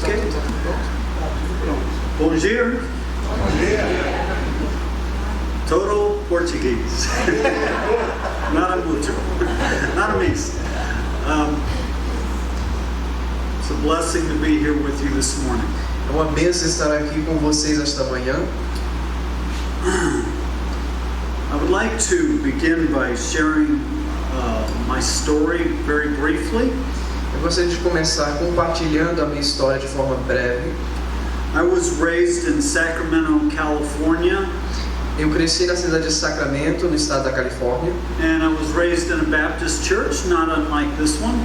Ok? Bom dia. Total Portuguese. Nada mucho. Nada mis. It's a blessing to be here with you this morning. É uma bênção estar aqui com vocês esta manhã. I would like to begin by sharing my story very briefly. Eu gostaria de começar compartilhando a minha história de forma breve. I was raised in Sacramento, California. Eu cresci na cidade de Sacramento, no estado da Califórnia. And I was raised in a Baptist church, not unlike this one.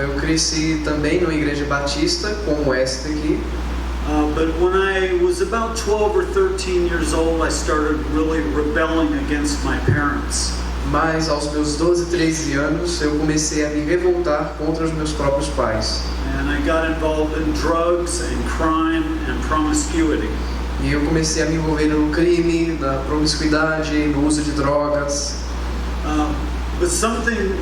Eu cresci também numa igreja batista, como esta aqui. But when I was about 12 or 13 years old, I started really rebelling against my parents. Mas aos meus 12, 13 anos, eu comecei a me revoltar contra os meus próprios pais. And I got involved in drugs and crime and promiscuity. E eu comecei a me envolver no crime, na promiscuidade, no uso de drogas. But something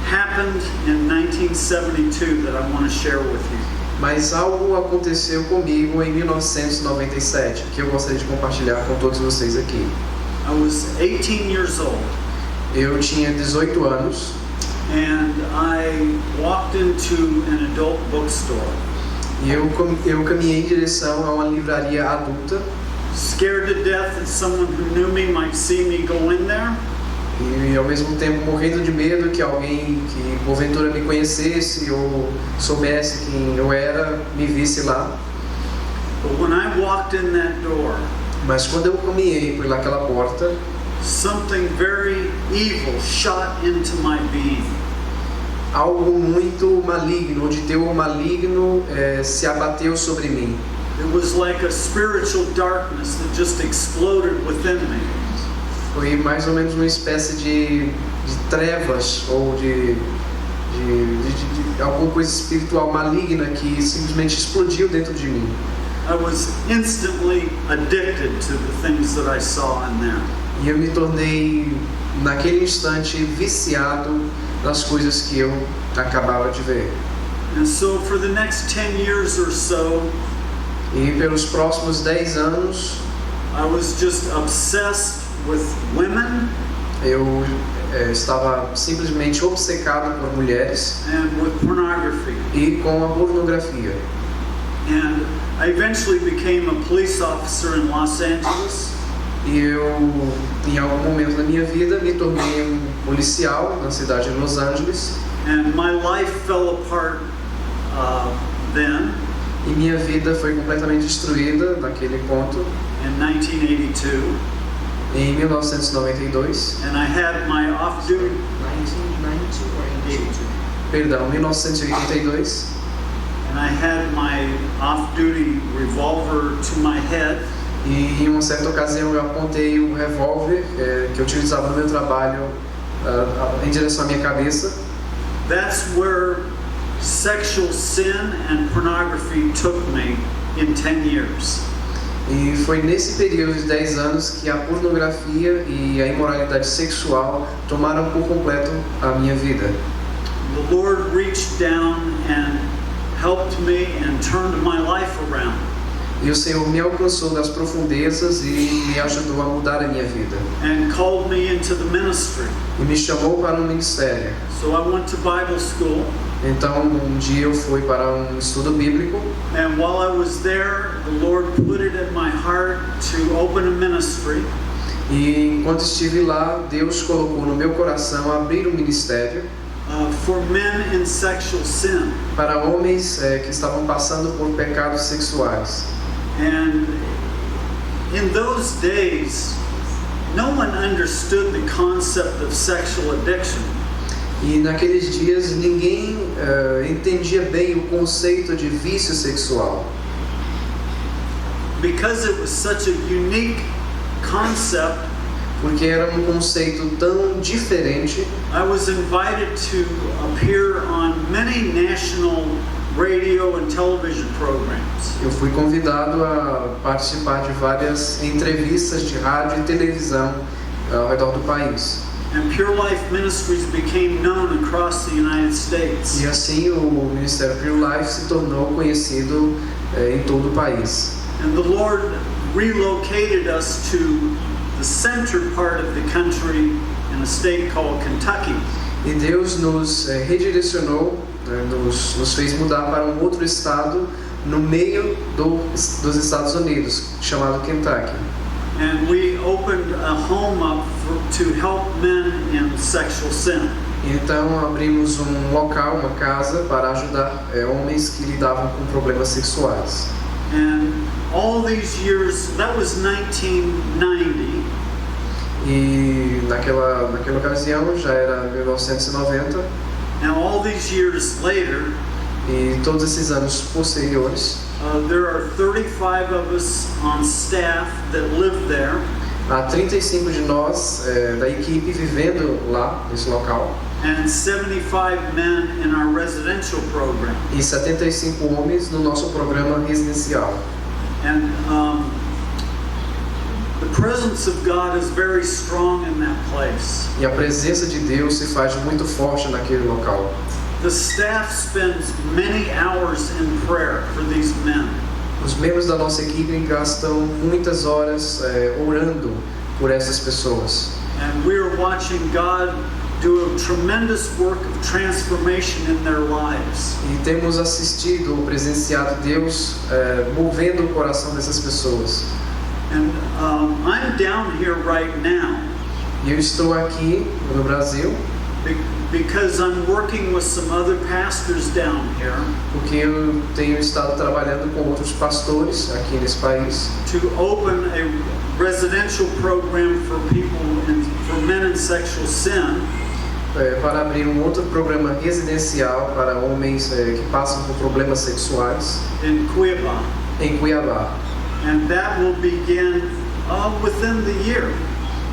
happened in 1972 that I want to share with you. Mas algo aconteceu comigo em 1997, que eu gostaria de compartilhar com todos vocês aqui. I was 18 years old. Eu tinha 18 anos. And I walked into an adult bookstore. E eu caminhei em direção a uma livraria adulta. Scared to death that someone who knew me might see me go in there. E ao mesmo tempo morrendo de medo que alguém que porventura me conhecesse ou soubesse quem eu era me visse lá. But when I walked in that door, Mas quando eu caminhei por aquela porta, something very evil shot into my being. algo muito maligno, ou de teor maligno, se abateu sobre mim. It was like a spiritual darkness that just exploded within me. Foi mais ou menos uma espécie de trevas ou de alguma coisa espiritual maligna que simplesmente explodiu dentro de mim. I was instantly addicted to the things that I saw in there. E eu me tornei, naquele instante, viciado nas coisas que eu acabava de ver. And so for the next 10 years or so, E pelos próximos 10 anos, I was just obsessed with women eu estava simplesmente obcecado por mulheres and with pornography. e com a pornografia. And I eventually became a police officer in Los Angeles. E eu, em algum momento da minha vida, me tornei um policial na cidade de Los Angeles. And my life fell apart then E minha vida foi completamente destruída naquele ponto, in 1982. em 1992. And I had my off-duty 1982. and I had my off-duty revolver to my head. E em uma certa ocasião eu apontei o revólver que eu utilizava no meu trabalho em direção à minha cabeça. That's where sexual sin and pornography took me in 10 years. E foi nesse período de 10 anos que a pornografia e a imoralidade sexual tomaram por completo a minha vida. The Lord reached down and helped me and turned my life around. E o Senhor me alcançou das profundezas e me ajudou a mudar a minha vida. And called me into the ministry. E me chamou para um ministério. So I went to Bible school. Então, um dia eu fui para um estudo bíblico. And while I was there, the Lord put it in my heart to open a ministry. E enquanto estive lá, Deus colocou no meu coração abrir um ministério For men in sexual sin. para homens que estavam passando por pecados sexuais. And in those days, no one understood the concept of sexual addiction. E naqueles dias ninguém entendia bem o conceito de vício sexual. Because it was such a unique concept, Porque era um conceito tão diferente. I was invited to appear on many national radio and television programs. Eu fui convidado a participar de várias entrevistas de rádio e televisão ao redor do país. And Pure Life Ministries became known across the United States. E assim o Ministério Pure Life se tornou conhecido em todo o país. And the Lord relocated us to the center part of the country in a state called Kentucky. E Deus nos redirecionou, nos fez mudar para um outro estado no meio dos Estados Unidos, chamado Kentucky. And we opened a home up to help men in sexual sin. Então abrimos um local, uma casa, para ajudar homens que lidavam com problemas sexuais. And all these years, that was 1990. E naquela ocasião, já era 1990, Now all these years later, e todos esses anos posteriores, there are 35 of us on staff that live there. há 35 de nós da equipe vivendo lá, nesse local, And 75 men in our residential program. e 75 homens no nosso programa residencial. And the presence of God is very strong in that place. E a presença de Deus se faz muito forte naquele local. The staff spends many hours in prayer for these men. Os membros da nossa equipe gastam muitas horas orando por essas pessoas. And we are watching God do a tremendous work of transformation in their lives. E temos assistido ou presenciado Deus movendo o coração dessas pessoas. And I'm down here right now E eu estou aqui no Brasil because I'm working with some other pastors down here porque eu tenho estado trabalhando com outros pastores aqui nesse país to open a residential program for for men in sexual sin. Para abrir um outro programa residencial para homens que passam por problemas sexuais In Cuiabá. em Cuiabá. And that will begin within the year.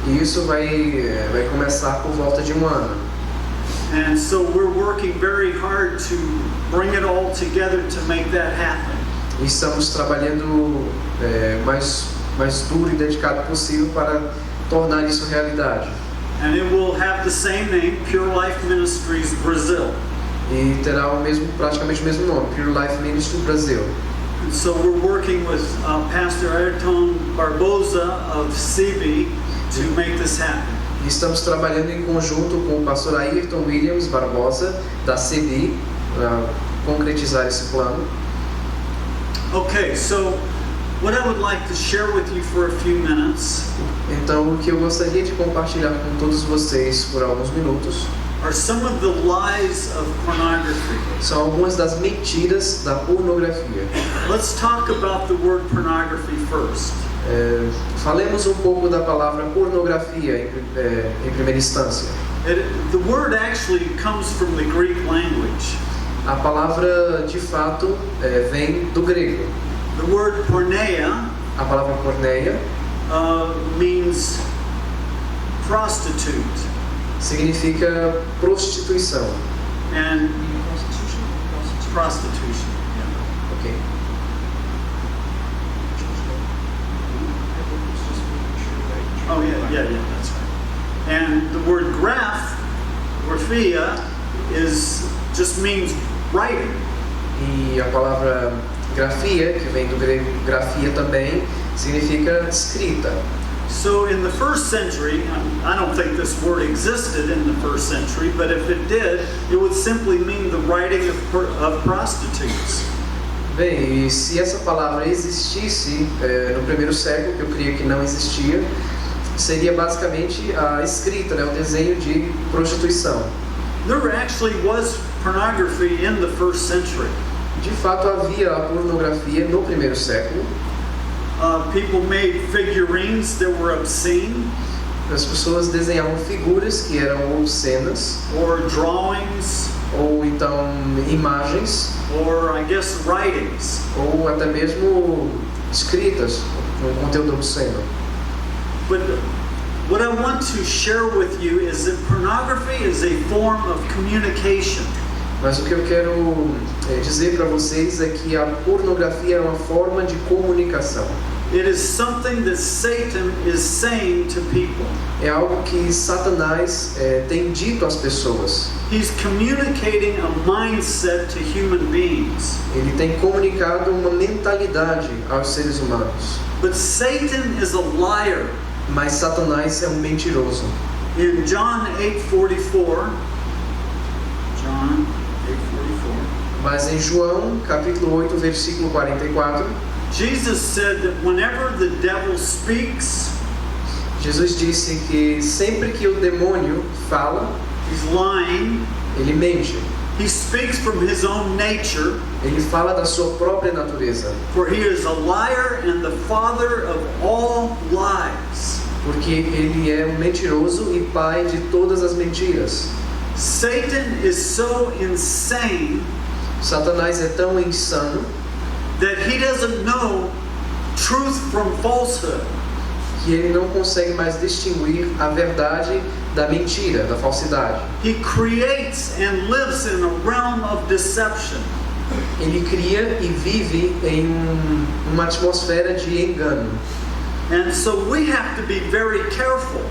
E isso vai começar por volta de um ano. And so we're working very hard to bring it all together to make that happen. E estamos trabalhando mais duro e dedicado possível para tornar isso realidade. And it will have the same name, Pure Life Ministries Brazil. E terá praticamente o mesmo nome, Pure Life Ministry Brasil. And so we're working with Pastor Ayrton Barbosa of CB to make this happen. E estamos trabalhando em conjunto com o pastor Ayrton Williams Barbosa, da CB, para concretizar esse plano. Okay, so what I would like to share with you for a few minutes Então, o que eu gostaria de compartilhar com todos vocês por alguns minutos are some of the lies of pornography. são algumas das mentiras da pornografia. Let's talk about the word pornography first. Falemos um pouco da palavra pornografia em primeira instância. The word actually comes from the Greek language. A palavra, de fato, vem do grego. The word porneia A palavra porneia means prostitute. significa prostituição. And prostitution. Ok. Oh yeah, that's right. And the word graphia just means writing. E a palavra grafia, que vem do grego grafia também, significa escrita. So in the first century, I don't think this word existed in the first century, but if it did, it would simply mean the writing of prostitutes. Bem, e se essa palavra existisse no primeiro século, que eu creio que não existia, seria basicamente a escrita, o desenho de prostituição. There actually was pornography in the first century. De fato, havia a pornografia no primeiro século. People made figurines that were obscene. As pessoas desenhavam figuras que eram obscenas, or drawings, ou então imagens, or I guess writings. ou até mesmo escritas, um conteúdo obsceno. But what I want to share with you is that pornography is a form of communication. Mas o que eu quero dizer para vocês é que a pornografia é uma forma de comunicação. It is something that Satan is saying to people. É algo que Satanás tem dito às pessoas. He's communicating a mindset to human beings. Ele tem comunicado uma mentalidade aos seres humanos. But Satan is a liar. Mas Satanás é um mentiroso. In John 8:44, John 8:44, Mas em João, capítulo 8, versículo 44, Jesus said that whenever the devil speaks, Jesus disse que sempre que o demônio fala, he's lying. ele mente. He speaks from his own nature, Ele fala da sua própria natureza, for he is a liar and the father of all lies. porque ele é um mentiroso e pai de todas as mentiras. Satan is so insane Satanás é tão insano that he doesn't know truth from falsehood. que ele não consegue mais distinguir a verdade da mentira, da falsidade. He creates and lives in a realm of deception. Ele cria e vive em uma atmosfera de engano. And so we have to be very careful.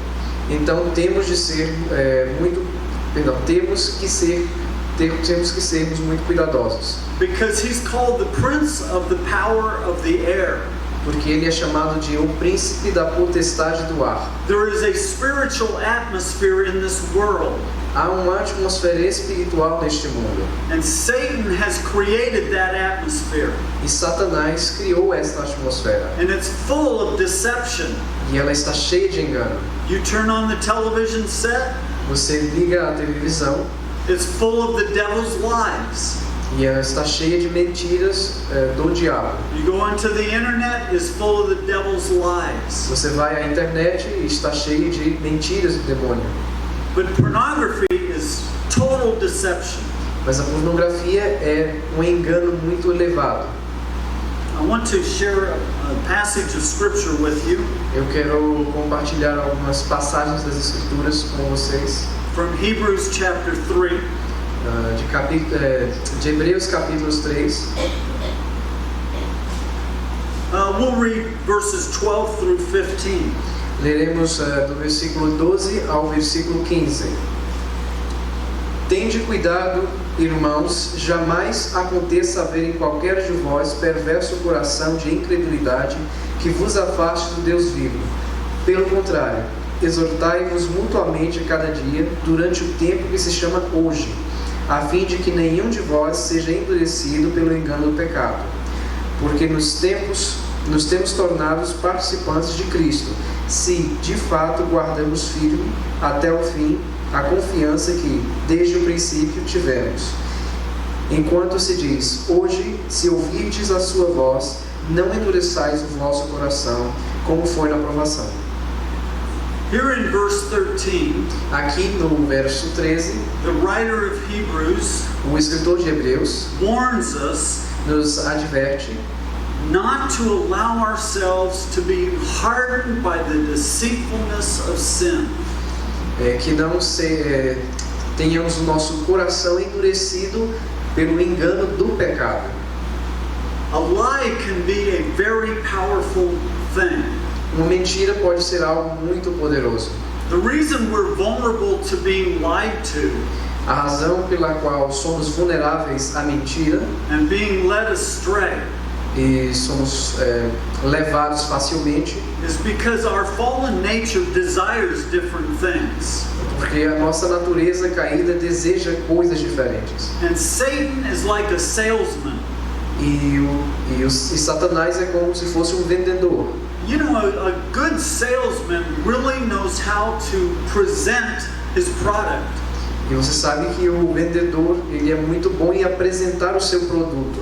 Então temos que sermos muito cuidadosos, Because he's called the prince of the power of the air. porque ele é chamado de o príncipe da potestade do ar. There is a spiritual atmosphere in this world, Há uma atmosfera espiritual neste mundo, and Satan has created that atmosphere, e Satanás criou esta atmosfera, and it's full of deception. e ela está cheia de engano. You turn on the television set, Você liga a televisão it's full of the devil's lies. e ela está cheia de mentiras do diabo. You go onto the internet, it's full of the devil's lies. Você vai à internet e está cheio de mentiras do demônio. But pornography is total deception. Mas a pornografia é um engano muito elevado. I want to share a passage of scripture with you Eu quero compartilhar algumas passagens das Escrituras com vocês, from Hebrews chapter 3. de Hebreus capítulos 3. We'll read verses 12 through 15. Leremos do versículo 12 ao versículo 15. Tende cuidado, irmãos, jamais aconteça haver em qualquer de vós perverso coração de incredulidade que vos afaste do Deus vivo. Pelo contrário, exortai-vos mutuamente a cada dia, durante o tempo que se chama hoje, a fim de que nenhum de vós seja endurecido pelo engano do pecado. Porque nos temos tornados participantes de Cristo, se de fato guardamos firme até o fim a confiança que desde o princípio tivemos. Enquanto se diz, hoje, se ouvirdes a sua voz, não endureçais o vosso coração, como foi na provação. Here in verse 13, Aqui no verso 13, the writer of Hebrews o escritor de Hebreus warns us nos adverte not to allow ourselves to be hardened by the deceitfulness of sin. Que não tenhamos o nosso coração endurecido pelo engano do pecado. A lie can be a very powerful thing. Uma mentira pode ser algo muito poderoso. The reason we're vulnerable to being lied to A razão pela qual somos vulneráveis à mentira and being led astray e somos levados facilmente is because our fallen nature desires different things. porque a nossa natureza caída deseja coisas diferentes. And Satan is like a salesman. E Satanás é como se fosse um vendedor. You know, a good salesman really knows how to present his product. E você sabe que o vendedor ele é muito bom em apresentar o seu produto.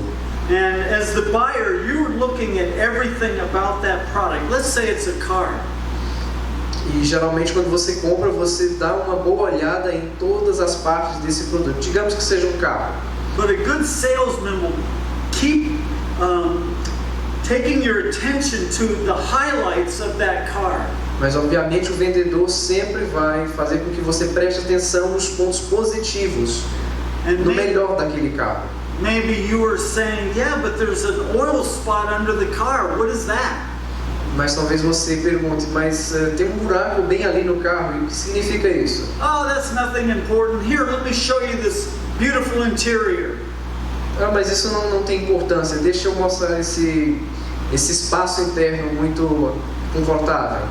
And as the buyer, you're looking at everything about that product. Let's say it's a car. E geralmente quando você compra, você dá uma boa olhada em todas as partes desse produto. Digamos que seja um carro. But a good salesman will keep taking your attention to the highlights of that car. Mas obviamente o vendedor sempre vai fazer com que você preste atenção nos pontos positivos, And no melhor daquele carro. maybe you are saying, yeah, but there's an oil spot under the car. What is that? Mas talvez você pergunte, mas tem um buraco bem ali no carro, e o que significa isso? Oh, that's nothing important. Here, let me show you this beautiful interior. Ah, mas isso não tem importância, deixa eu mostrar esse espaço interno muito confortável.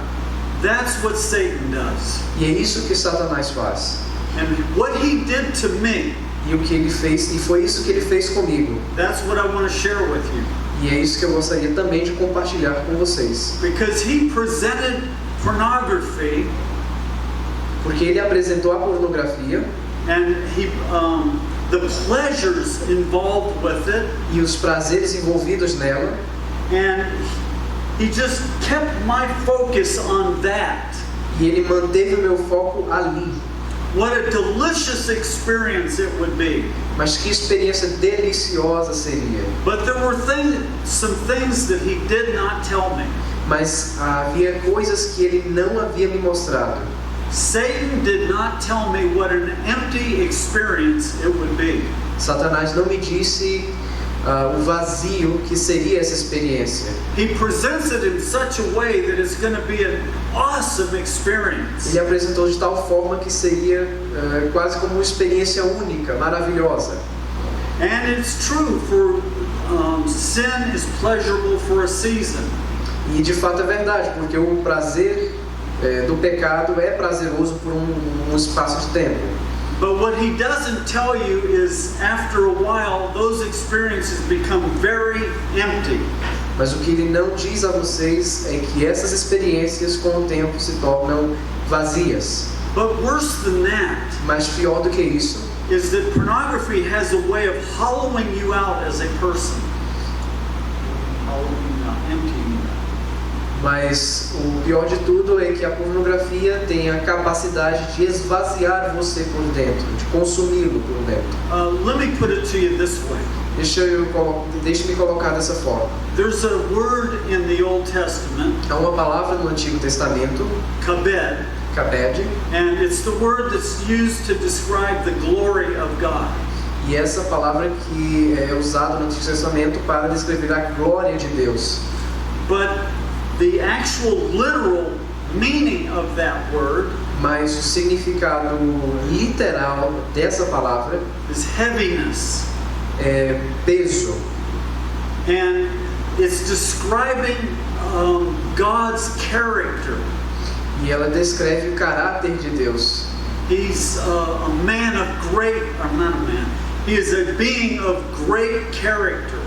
That's what Satan does. E é isso que Satanás faz. And what he did to me, E o que ele fez, e foi isso que ele fez comigo. that's what I want to share with you. E é isso que eu gostaria também de compartilhar com vocês. Because he presented pornography Porque ele apresentou a pornografia and the pleasures involved with it, e os prazeres envolvidos nela, and he just kept my focus on that. e ele manteve o meu foco ali. What a delicious experience it would be. Mas que experiência deliciosa seria. But there were some things that he did not tell me. Mas havia coisas que ele não havia me mostrado. Satan did not tell me what an empty experience it would be. Satanás não me disse o vazio que seria essa experiência. He presents it in such a way that it's going to be an awesome experience. Ele apresentou de tal forma que seria quase como uma experiência única, maravilhosa. And it's true, for sin is pleasurable for a season. E de fato é verdade, porque o prazer do pecado é prazeroso por um espaço de tempo. But what he doesn't tell you is, after a while, those experiences become very empty. Mas o que ele não diz a vocês é que essas experiências com o tempo se tornam vazias. But worse than that Mas pior do que isso is that pornography has a way of hollowing you out as a person. Hollowing you out, emptying you out. Mas o pior de tudo é que a pornografia tem a capacidade de esvaziar você por dentro, de consumi-lo por dentro. Let me put it to you this way. Deixe-me colocar dessa forma. There's a word in the Old Testament, Há uma palavra no Antigo Testamento, kabed, kabed, and it's the word that's used to describe the glory of God. e essa palavra que é usada no Antigo Testamento para descrever a glória de Deus. But the actual literal meaning of that word Mas o significado literal dessa palavra is heaviness. é peso. And it's describing God's character. E ela descreve o caráter de Deus. He's a man of great, or not a man, he is a being of great character.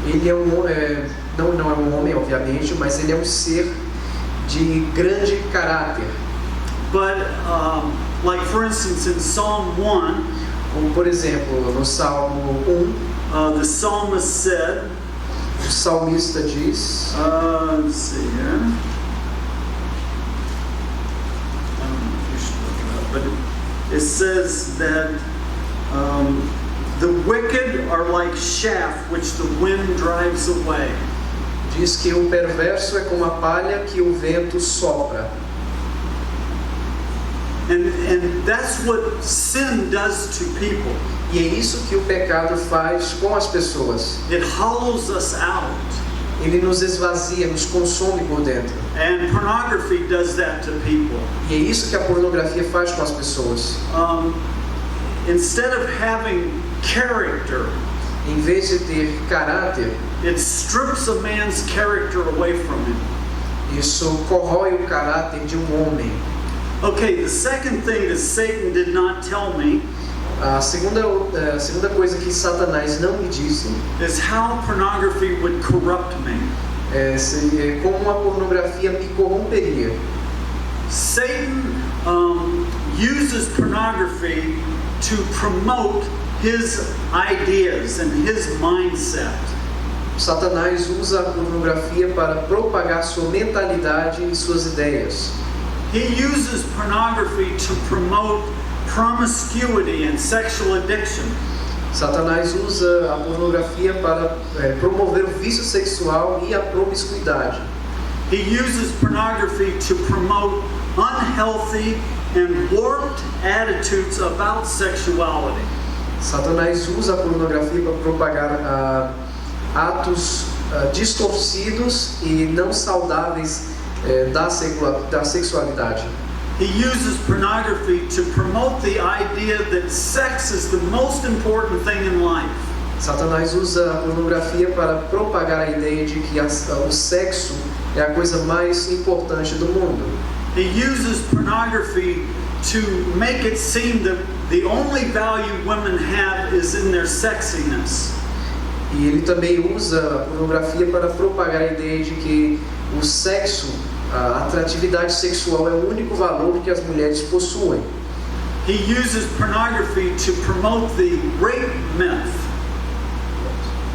Ele é não é um homem, obviamente, mas ele é um ser de grande caráter. But, like for instance, in Psalm 1, Como, por exemplo, no Salmo 1, the psalmist said, o salmista diz, let's see here. I don't know if you should look it up, but it says that the wicked are like chaff which the wind drives away. diz que o perverso é como a palha que o vento sopra. And that's what sin does to people. E é isso que o pecado faz com as pessoas. It hollows us out. Ele nos esvazia, nos consome por dentro. And pornography does that to people. E é isso que a pornografia faz com as pessoas. Instead of having character, Em vez de ter caráter, it strips a man's character away from him. isso corrói o caráter de um homem. Okay, the second thing that Satan did not tell me A segunda coisa que Satanás não me disse is how pornography would corrupt me. seria como a pornografia me corromperia. Satan uses pornography to promote his ideas and his mindset. Satanás usa a pornografia para propagar sua mentalidade e suas ideias. He uses pornography to promote promiscuity and sexual addiction. Satanás usa a pornografia para promover o vício sexual e a promiscuidade. He uses pornography to promote unhealthy and warped attitudes about sexuality. Satanás usa a pornografia para propagar atos distorcidos e não saudáveis da sexualidade. He uses pornography to promote the idea that sex is the most important thing in life. Satanás usa a pornografia para propagar a ideia de que o sexo é a coisa mais importante do mundo. He uses pornography to make it seem that the only value women have is in their sexiness. E ele também usa a pornografia para propagar a ideia de que o sexo, a atratividade sexual é o único valor que as mulheres possuem. He uses pornography to promote the rape myth.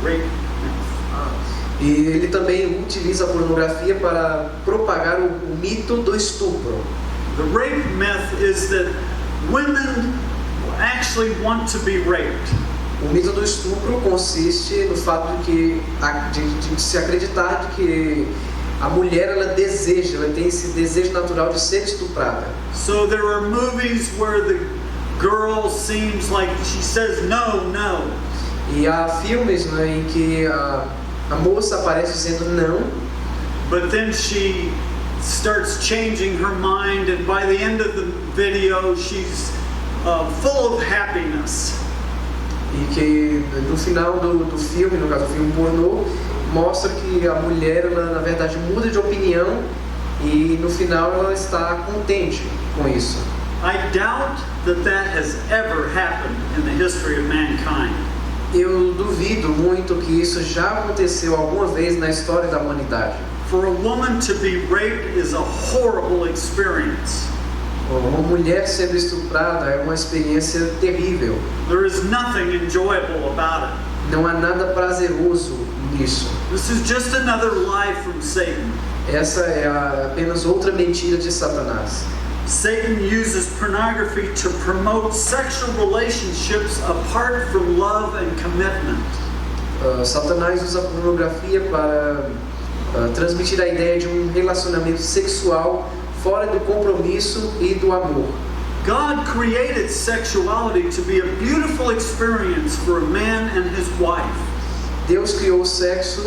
Rape myth. E ele também utiliza a pornografia para propagar o mito do estupro. The rape myth is that women actually want to be raped. O mito do estupro consiste no fato de se acreditar de que a mulher ela tem esse desejo natural de ser estuprada. So there are movies where the girl seems like she says no, no. E há filmes, né, em que a moça aparece dizendo não, but then she starts changing her mind, and by the end of the video she's full of happiness. E que no final do filme, no caso do filme pornô, mostra que a mulher ela, na verdade muda de opinião e no final ela está contente com isso. I doubt that has ever happened in the history of mankind. Eu duvido muito que isso já aconteceu alguma vez na história da humanidade. For a woman to be raped is a horrible experience. Uma mulher sendo estuprada é uma experiência terrível. There is nothing enjoyable about it. Não há nada prazeroso nisso. This is just another lie from Satan. Essa é apenas outra mentira de Satanás. Satan uses pornography to promote sexual relationships apart from love and commitment. Satanás usa a pornografia para transmitir a ideia de um relacionamento sexual fora do compromisso e do amor. God created sexuality to be a beautiful experience for a man and his wife. Deus criou o sexo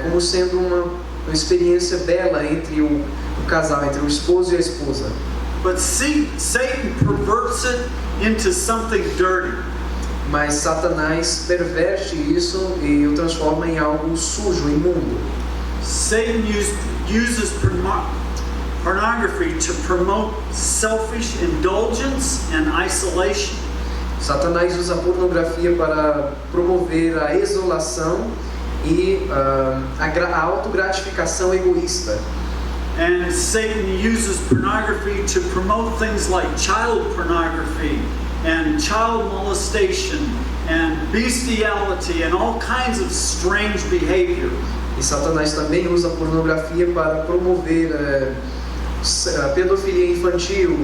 como sendo uma experiência bela entre o casal, entre o esposo e a esposa. But Satan perverts it into something dirty. Mas Satanás perverte isso e o transforma em algo sujo, imundo. Satan uses pornography to promote selfish indulgence and isolation. Satanás usa a pornografia para promover a isolação e a autogratificação egoísta. And Satan uses pornography to promote things like child pornography and child molestation and bestiality and all kinds of strange behavior. E Satanás também usa a pornografia para promover pedofilia infantil,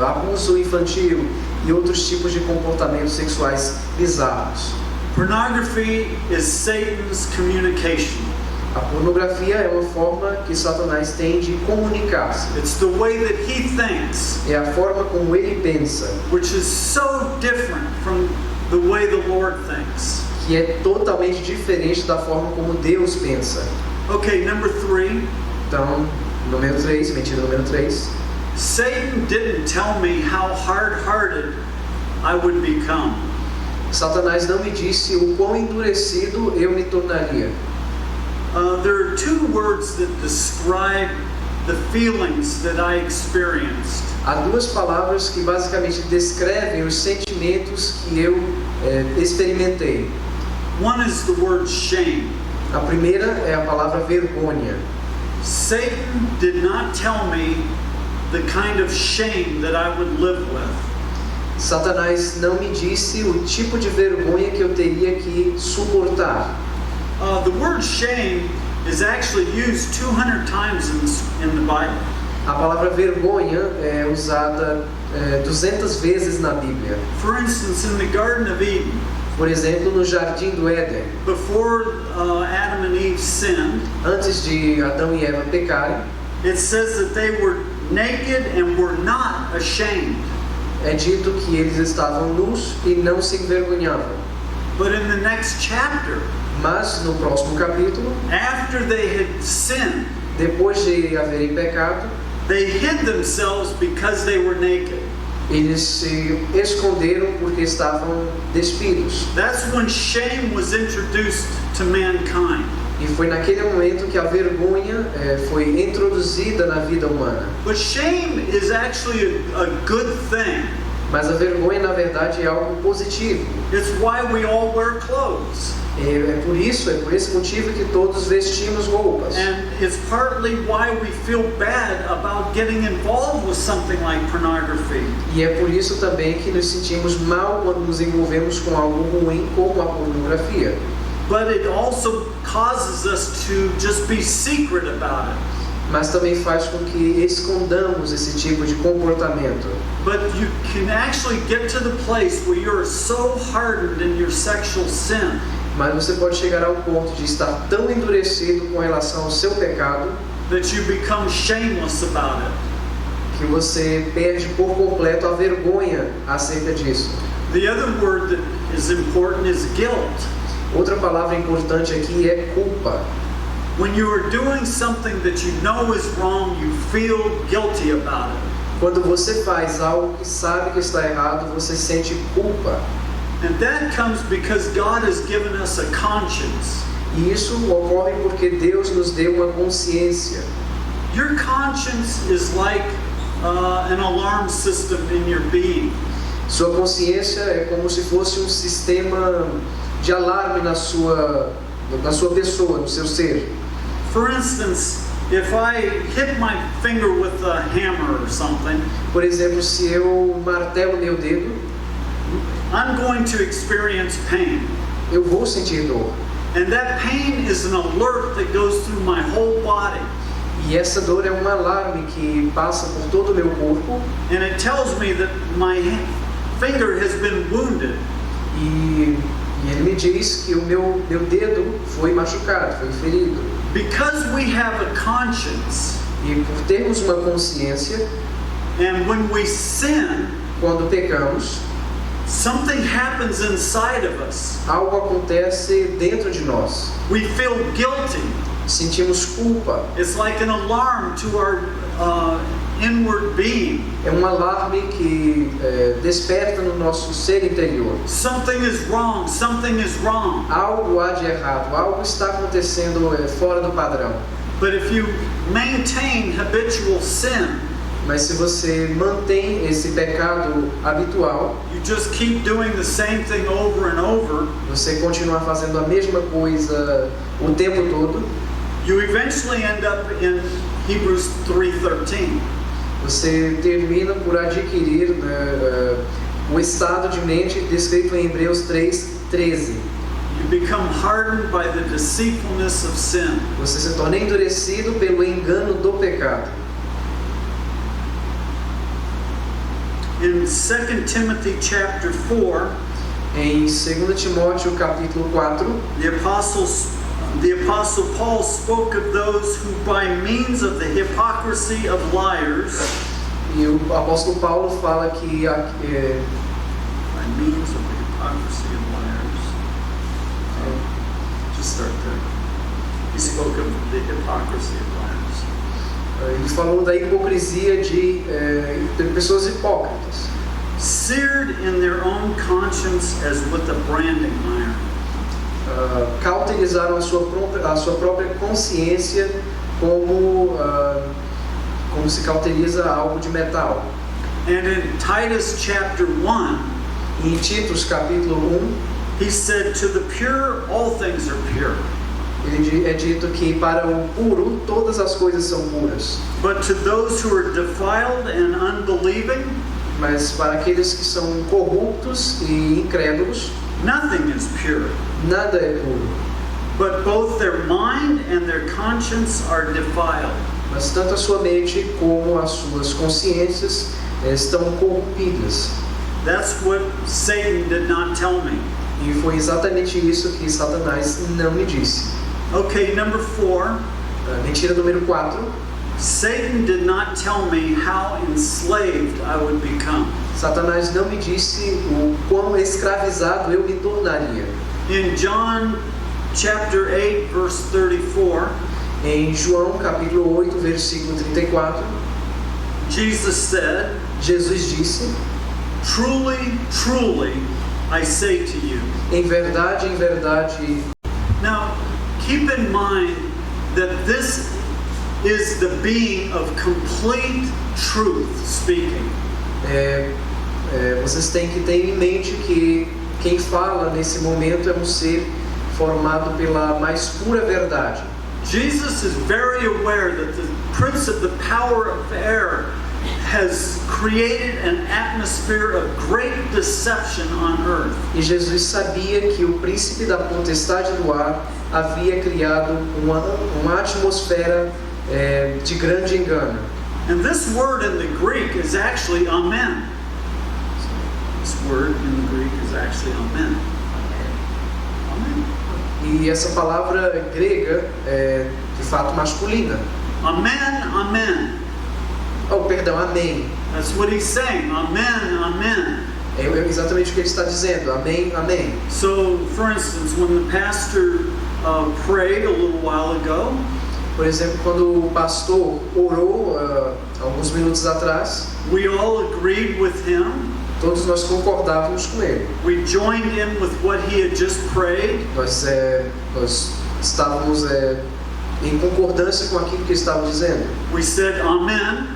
abuso infantil e outros tipos de comportamentos sexuais bizarros. Pornography is Satan's communication. A pornografia é uma forma que Satanás tem de comunicar-se. It's the way that he thinks, É a forma como ele pensa, which is so different from the way the Lord thinks. que é totalmente diferente da forma como Deus pensa. Okay, number 3. Então, número 3, mentira número 3. Satan didn't tell me how hard-hearted I would become. Satanás não me disse o quão endurecido eu me tornaria. There are two words that describe the feelings that I experienced. Há duas palavras que basicamente descrevem os sentimentos que eu experimentei. One is the word shame. A primeira é a palavra vergonha. Satan did not tell me the kind of shame that I would live with. Satanás não me disse o tipo de vergonha que eu teria que suportar. The word shame is actually used 200 times in the Bible. A palavra vergonha é usada 200 vezes na Bíblia. For instance, in the Garden of Eden, Por exemplo, no Jardim do Éden, before Adam and Eve sinned, antes de Adão e Eva pecarem, it says that they were naked and were not ashamed. é dito que eles estavam nus e não se envergonhavam. But in the next chapter, Mas no próximo capítulo, after they had sinned, depois de haverem pecado, they hid themselves because they were naked. eles se esconderam porque estavam despidos. That's when shame was introduced to mankind. E foi naquele momento que a vergonha foi introduzida na vida humana. But shame is actually a good thing. Mas a vergonha, na verdade, é algo positivo. It's why we all wear clothes. É por esse motivo que todos vestimos roupas. And it's partly why we feel bad about getting involved with something like pornography. E é por isso também que nos sentimos mal quando nos envolvemos com algo ruim como a pornografia. But it also causes us to just be secret about it. Mas também faz com que escondamos esse tipo de comportamento. But you can actually get to the place where you're so hardened in your sexual sin Mas você pode chegar ao ponto de estar tão endurecido com relação ao seu pecado that you become shameless about it. que você perde por completo a vergonha acerca disso. The other word that is important is guilt. Outra palavra importante aqui é culpa. When you are doing something that you know is wrong, you feel guilty about it. Quando você faz algo que sabe que está errado, você sente culpa. And that comes because God has given us a conscience. E isso ocorre porque Deus nos deu uma consciência. Your conscience is like an alarm system in your being. Sua consciência é como se fosse um sistema de alarme na sua pessoa, no seu ser. For instance, if I hit my finger with a hammer or something, Por exemplo, se eu martelo meu dedo, I'm going to experience pain. eu vou sentir dor. And that pain is an alert that goes through my whole body. E essa dor é um alarme que passa por todo o meu corpo And it tells me that my finger has been wounded. e ele me diz que o meu dedo foi machucado, foi ferido. Because we have a conscience, E por termos uma consciência, and when we sin, quando pecamos, something happens inside of us. algo acontece dentro de nós. We feel guilty. Sentimos culpa. It's like an alarm to our inward being. É um alarme que desperta no nosso ser interior. Something is wrong, something is wrong. Algo há de errado, algo está acontecendo fora do padrão. But if you maintain habitual sin, Mas se você mantém esse pecado habitual, you just keep doing the same thing over and over, você continuar fazendo a mesma coisa o tempo todo, you eventually end up in Hebrews 3:13. você termina por adquirir o estado de mente descrito em Hebreus 3:13. You become hardened by the deceitfulness of sin. Você se torna endurecido pelo engano do pecado. In 2 Timothy chapter 4, Em 2 Timóteo capítulo 4, the apostle Paul spoke of those who by means of the hypocrisy of liars, e o apóstolo Paulo fala que by means of the hypocrisy of liars. Just start there. He spoke of the hypocrisy of liars. ele falou da hipocrisia de pessoas hipócritas, Seared in their own conscience as with a branding iron. Cauterizaram a sua própria consciência como se cauteriza algo de metal. And in Titus chapter 1, E em Titus capítulo 1, he said, to the pure, all things are pure. é dito que para o puro todas as coisas são puras, But to those who are defiled and unbelieving, mas para aqueles que são corruptos e incrédulos, nothing is pure. nada é puro. But both their mind and their conscience are defiled. Mas tanto a sua mente como as suas consciências estão corrompidas. That's what Satan did not tell me. E foi exatamente isso que Satanás não me disse. Okay, number 4. Mentira número 4. Satan did not tell me how enslaved I would become. Satanás não me disse o quão escravizado eu me tornaria. In John chapter 8, verse 34, Em João capítulo 8, versículo 34, Jesus said, Jesus disse: "Truly, truly, I say to you." em verdade, Now, keep in mind that this is the being of complete truth speaking. vocês têm que ter em mente que quem fala nesse momento é um ser formado pela mais pura verdade. Jesus is very aware that the prince of the power of air has created an atmosphere of great deception on earth. E Jesus sabia que o príncipe da potestade do ar havia criado uma atmosfera de grande engano. And this word in the Greek is actually amen. This word in the Greek is actually amen. Amen. E essa palavra grega é de fato masculina. Amen, amen. Oh, perdão, amém. That's what he's saying. Amen, amen. É exatamente o que ele está dizendo. Amém, amém. So, for instance, when the pastor prayed a little while ago, Por exemplo, quando o pastor orou alguns minutos atrás, we all agreed with him. todos nós concordávamos com ele. We joined in with what he had just prayed. Nós estávamos em concordância com aquilo que ele estava dizendo. We said amen.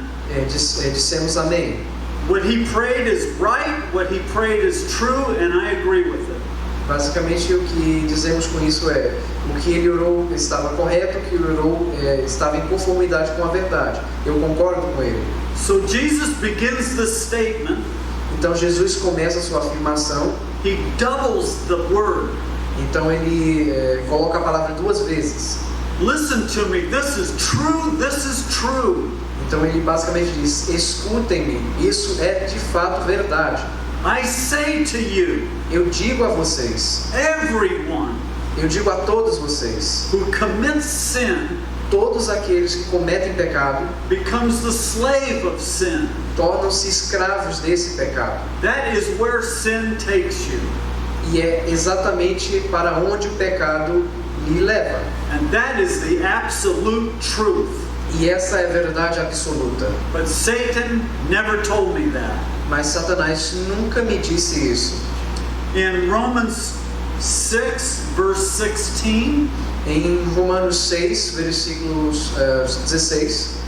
Dissemos amém. What he prayed is right, what he prayed is true, and I agree with it. Basicamente, o que dizemos com isso é: o que ele orou estava correto, o que ele orou estava em conformidade com a verdade. Eu concordo com ele. So Jesus begins this statement. Então Jesus começa a sua afirmação. He doubles the word. Então ele coloca a palavra duas vezes. Listen to me, this is true, this is true. Então ele basicamente diz: escutem-me, isso é de fato verdade. I say to you, Eu digo a vocês, everyone eu digo a todos vocês, who commits sin todos aqueles que cometem pecado becomes the slave of sin. tornam-se escravos desse pecado. That is where sin takes you. E é exatamente para onde o pecado lhe leva. And that is the absolute truth. E essa é a verdade absoluta. But Satan never told me that. Mas Satanás nunca me disse isso. In Romans 6, verse 16, Em Romanos 6, versículos 16,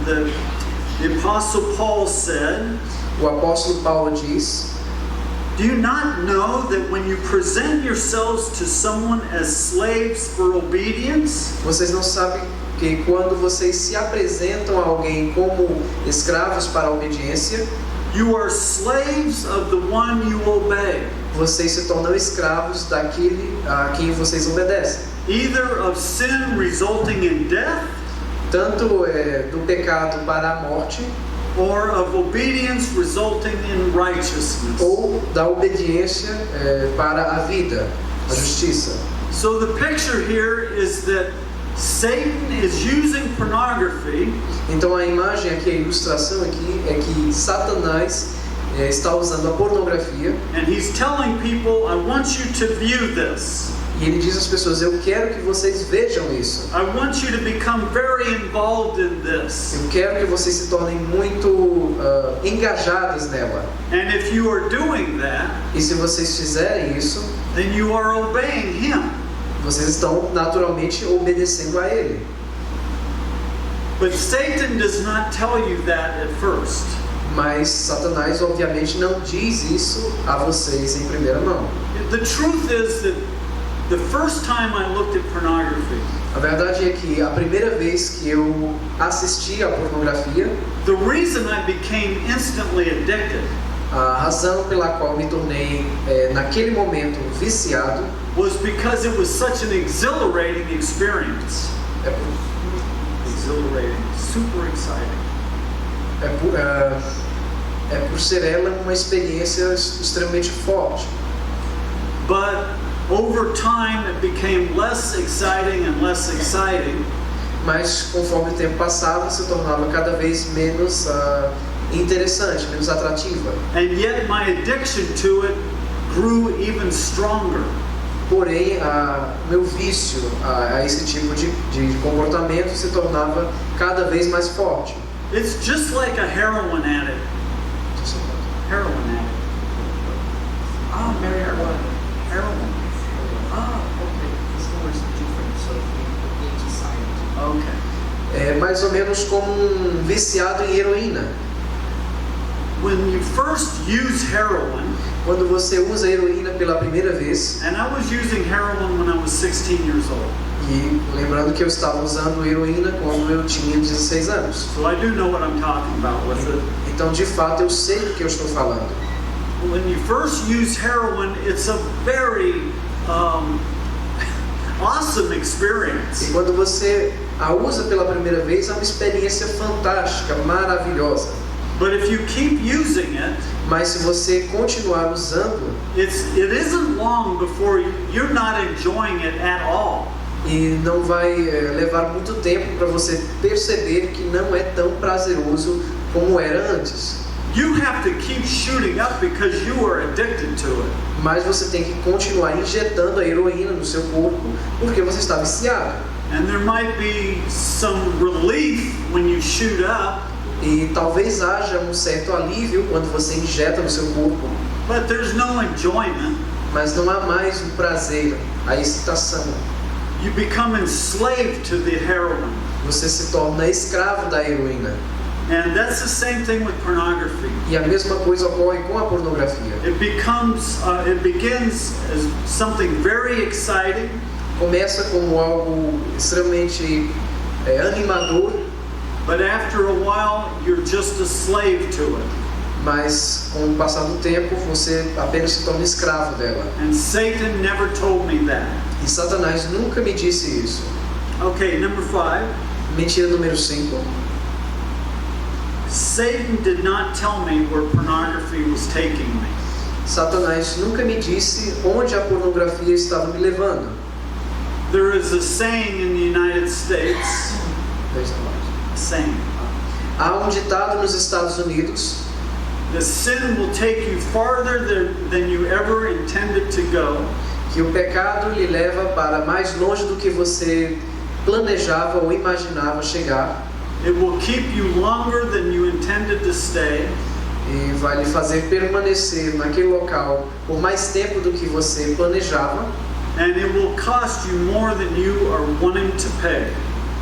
the Apostle Paul said, o apóstolo Paulo diz: "Do you not know that when you present yourselves to someone as slaves for obedience, vocês não sabem que quando vocês se apresentam a alguém como escravos para a obediência, you are slaves of the one you obey, vocês se tornam escravos daquele a quem vocês obedecem, either of sin resulting in death, tanto do pecado para a morte, or of obedience resulting in righteousness." ou da obediência para a vida, a justiça. So the picture here is that Satan is using pornography Então a imagem aqui, a ilustração aqui é que Satanás está usando a pornografia and he's telling people, "I want you to view this. e ele diz às pessoas: eu quero que vocês vejam isso. I want you to become very involved in this. Eu quero que vocês se tornem muito engajadas nela. And if you are doing that, E se vocês fizerem isso, then you are obeying him." vocês estão naturalmente obedecendo a ele. But Satan does not tell you that at first. Mas Satanás obviamente não diz isso a vocês em primeira mão. The truth is that the first time I looked at pornography, A verdade é que a primeira vez que eu assisti a pornografia, the reason I became instantly addicted a razão pela qual me tornei naquele momento viciado was because it was such an exhilarating experience. é por, Exhilarating, super exciting. é por ser ela uma experiência extremamente forte. But over time it became less exciting and less exciting. Mas conforme o tempo passava, se tornava cada vez menos interessante, menos atrativa. And yet my addiction to it grew even stronger. Porém, meu vício a esse tipo de comportamento se tornava cada vez mais forte. It's just like a heroin addict. Heroin addict. Ah, marijuana. Heroin. Ah, okay. This one is different, so we need to sign it. Okay. É mais ou menos como um viciado em heroína. When you first use heroin, Quando você usa heroína pela primeira vez, and I was using heroin when I was 16 years old, e lembrando que eu estava usando heroína quando eu tinha 16 anos. so I do know what I'm talking about with it. Então, de fato, eu sei do que eu estou falando. When you first use heroin, it's a very awesome E experience. quando você a usa pela primeira vez, é uma experiência fantástica, maravilhosa. But if you keep using it, Mas se você continuar usando, it isn't long before you're not enjoying it at all. e não vai levar muito tempo para você perceber que não é tão prazeroso como era antes. You have to keep shooting up because you are addicted to it. Mas você tem que continuar injetando a heroína no seu corpo porque você está viciado. And there might be some relief when you shoot up, E talvez haja um certo alívio quando você injeta no seu corpo, but there's no enjoyment. mas não há mais o prazer, a excitação. You become enslaved to the heroin. Você se torna escravo da heroína. And that's the same thing with pornography. E a mesma coisa ocorre com a pornografia. It begins as something very exciting, Começa como algo extremamente animador, but after a while you're just a slave to it. mas com o passar do tempo você apenas se torna escravo dela. And Satan never told me that. E Satanás nunca me disse isso. Okay, number 5. Mentira número 5. Satan did not tell me where pornography was taking me. Satanás nunca me disse onde a pornografia estava me levando. There is a saying in the United States, a saying, Há um ditado nos Estados Unidos: the sin will take you farther than you ever intended to go, que o pecado lhe leva para mais longe do que você planejava ou imaginava chegar, it will keep you longer than you intended to stay, e vai lhe fazer permanecer naquele local por mais tempo do que você planejava, and it will cost you more than you are wanting to pay.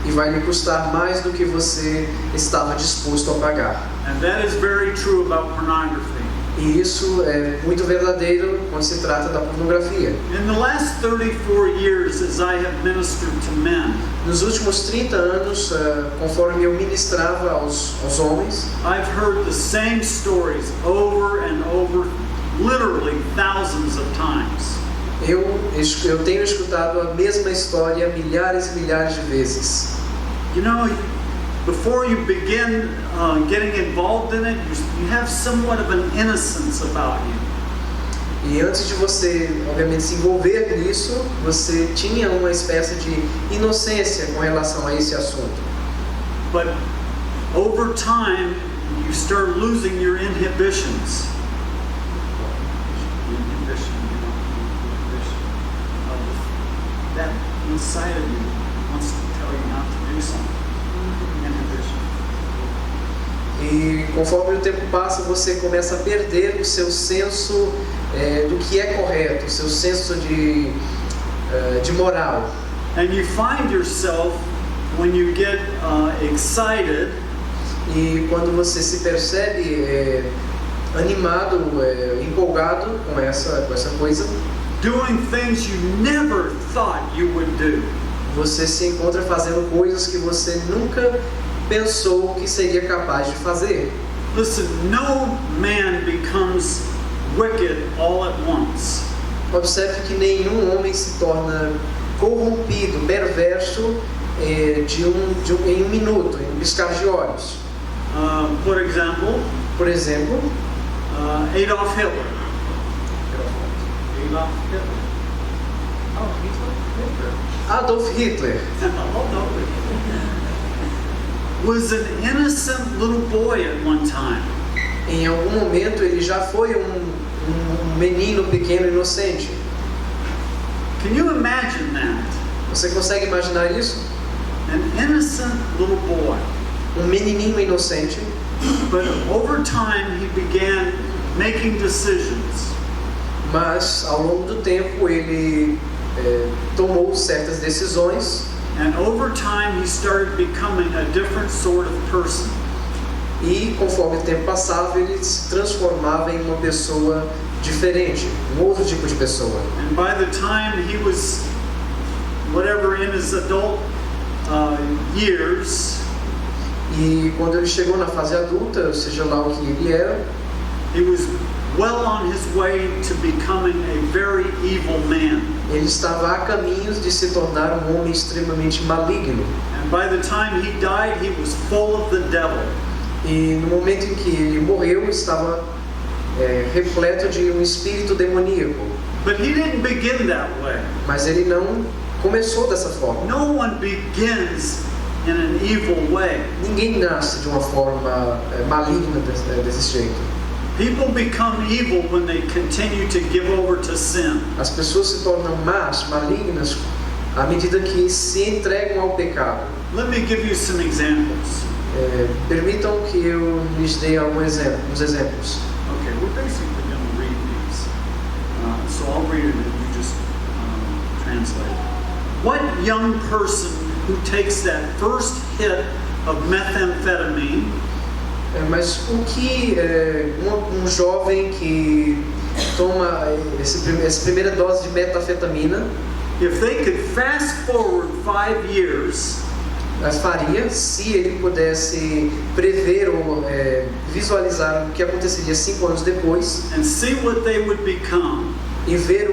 e vai lhe custar mais do que você estava disposto a pagar. And that is very true about pornography. E isso é muito verdadeiro quando se trata da pornografia. In the last 34 years, as I have ministered to men, Nos últimos 30 anos, conforme eu ministrava aos homens, I've heard the same stories over and over, literally thousands of times. eu tenho escutado a mesma história milhares e milhares de vezes. You know, before you begin getting involved in it, you have somewhat of an innocence about you. E antes de você, obviamente, se envolver nisso, você tinha uma espécie de inocência com relação a esse assunto. But over time, you start losing your inhibitions. That inside of you wants to tell you not to do something. Inhibition. E conforme o tempo passa, você começa a perder o seu senso do que é correto, o seu senso de moral. And you find yourself, when you get excited, E quando você se percebe animado, empolgado com essa coisa, doing things you never thought you would do. você se encontra fazendo coisas que você nunca pensou que seria capaz de fazer. Listen, no man becomes wicked all at once. Observe que nenhum homem se torna corrompido, perverso em um minuto, em um piscar de olhos. For example, Por exemplo, Adolf Hitler. Adolf Hitler. Oh, Hitler? Adolf Hitler Was an innocent little boy at one time. em algum momento ele já foi um menino pequeno inocente. Can you imagine that? Você consegue imaginar isso? An innocent little boy. Menininho inocente, But over time, he began making decisions. mas ao longo do tempo ele tomou certas decisões And over time, he started becoming a different sort of person. e conforme o tempo passava ele se transformava em uma pessoa diferente, um outro tipo de pessoa. And by the time he was, whatever, in his adult years, E quando ele chegou na fase adulta, seja lá o que ele era, he was well on his way to becoming a very evil man. ele estava a caminhos de se tornar um homem extremamente maligno. And by the time he died, he was full of the devil. E no momento em que ele morreu, estava repleto de um espírito demoníaco. But he didn't begin that way. Mas ele não começou dessa forma. No one begins in an evil way. Ninguém nasce de uma forma maligna desse jeito. People become evil when they continue to give over to sin. As pessoas se tornam más, malignas, à medida que se entregam ao pecado. Let me give you some examples. Permitam que eu lhes dê uns exemplos. Okay, we're basically going to read these. So I'll read it and you just translate. What young person who takes that first hit of methamphetamine Mas o que um jovem que toma essa primeira dose de metanfetamina, if they could fast forward 5 years faria se ele pudesse prever ou visualizar o que aconteceria 5 anos depois and see what they would become, e ver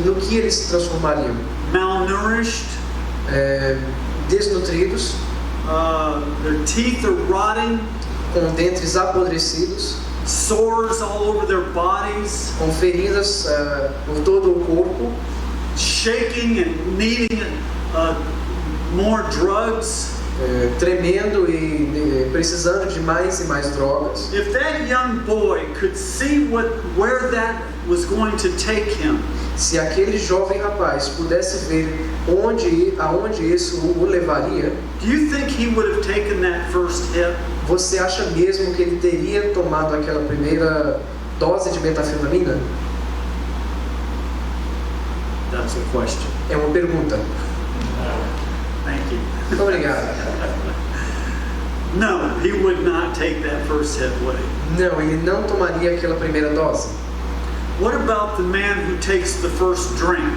no que eles se transformariam? malnourished, Desnutridos, their teeth are rotting, com dentes apodrecidos, sores all over their bodies, com feridas por todo o corpo, shaking and needing more drugs. tremendo e precisando de mais e mais drogas. If that young boy could see where that was going to take him, Se aquele jovem rapaz pudesse ver aonde isso o levaria, do you think he would have taken that first hit? você acha mesmo que ele teria tomado aquela primeira dose de metanfetamina? That's a question. É uma pergunta. Thank you. Muito obrigado. No, he would not take that first hit, would he? Não, ele não tomaria aquela primeira dose. What about the man who takes the first drink?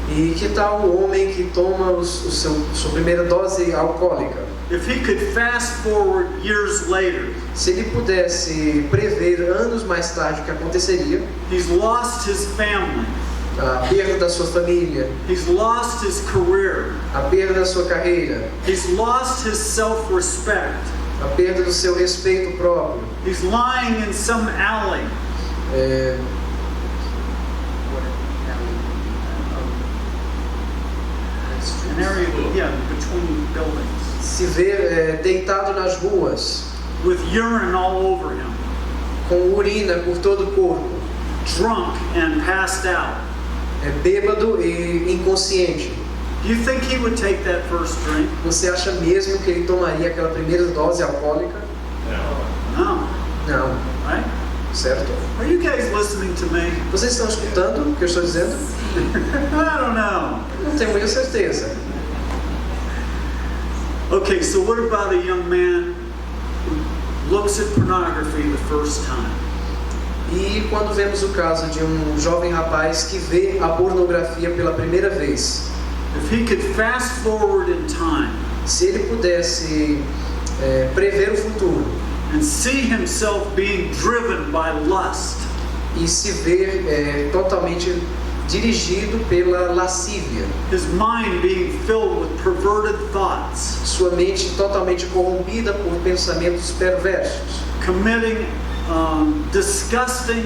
E que tal o homem que toma sua primeira dose alcoólica? If he could fast forward years later, Se ele pudesse prever anos mais tarde o que aconteceria, he's lost his family, a perda da sua família, he's lost his career, a perda da sua carreira, he's lost his self-respect, a perda do seu respeito próprio, he's lying in some alley, an area, between buildings, se ver deitado nas ruas, with urine all over him, com urina por todo o corpo, drunk and passed out. bêbado e inconsciente. Do you think he would take that first drink? Você acha mesmo que ele tomaria aquela primeira dose alcoólica? No, Não, right? certo? Are you guys listening to me? Vocês estão escutando o que eu estou dizendo? I don't know. Não tenho muita certeza. Okay, so what about a young man who looks at pornography the first time? E quando vemos o caso de um jovem rapaz que vê a pornografia pela primeira vez, If he could fast forward in time se ele pudesse prever o futuro and see himself being driven by lust, e se ver totalmente dirigido pela lascívia, his mind being filled with perverted thoughts, sua mente totalmente corrompida por pensamentos perversos, committing disgusting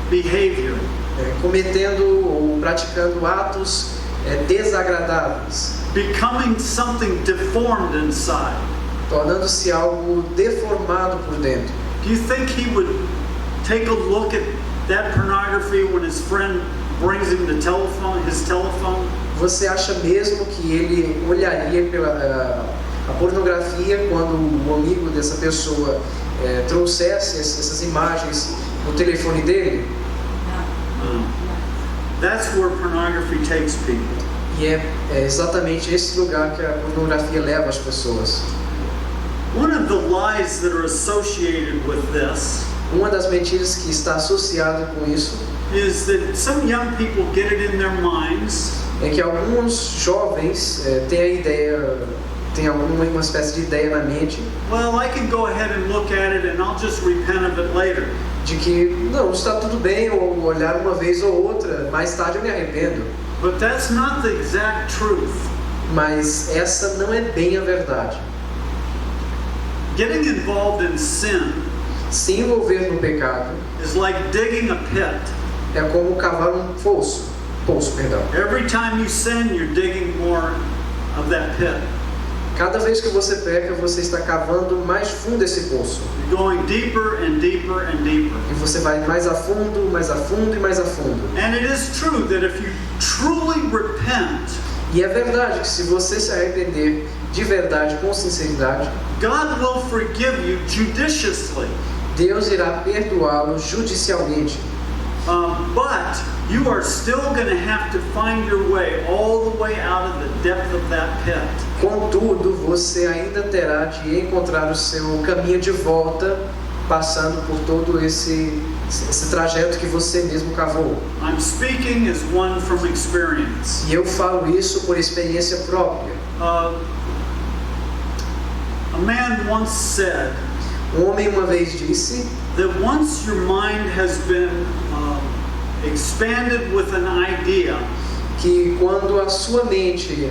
behavior, cometendo ou praticando atos desagradáveis, becoming something deformed inside, tornando-se algo deformado por dentro. do you think he would take a look at that pornography when his friend brings him his telephone? Você acha mesmo que ele olharia pela a pornografia quando o amigo dessa pessoa trouxesse essas imagens no telefone dele? That's where pornography takes people. E é exatamente esse lugar que a pornografia leva as pessoas. One of the lies that are associated with this Uma das mentiras que está associada com isso is that some young people get it in their minds é que alguns jovens têm a ideia, têm uma espécie de ideia na mente well, I can go ahead and look at it and I'll just repent of it later. de que não, está tudo bem, ou olhar uma vez ou outra, mais tarde eu me arrependo. But that's not the exact truth. Mas essa não é bem a verdade. Getting involved in sin Se envolver no pecado is like digging a pit. é como cavar um poço, perdão. Every time you sin, you're digging more of that pit. Cada vez que você peca, você está cavando mais fundo esse poço. You're going deeper and deeper and deeper. E você vai mais a fundo, mais a fundo e mais a fundo. And it is true that if you truly repent, E é verdade que se você se arrepender de verdade, com sinceridade, God will forgive you judiciously. Deus irá perdoá-lo judicialmente. But you are still going to have to find your way all the way out of the depth of that pit. Contudo, você ainda terá de encontrar o seu caminho de volta, passando por todo esse trajeto que você mesmo cavou. I'm speaking as one from experience. E eu falo isso por experiência própria. A man once said Um homem uma vez disse that once your mind has been expanded with an idea, que quando a sua mente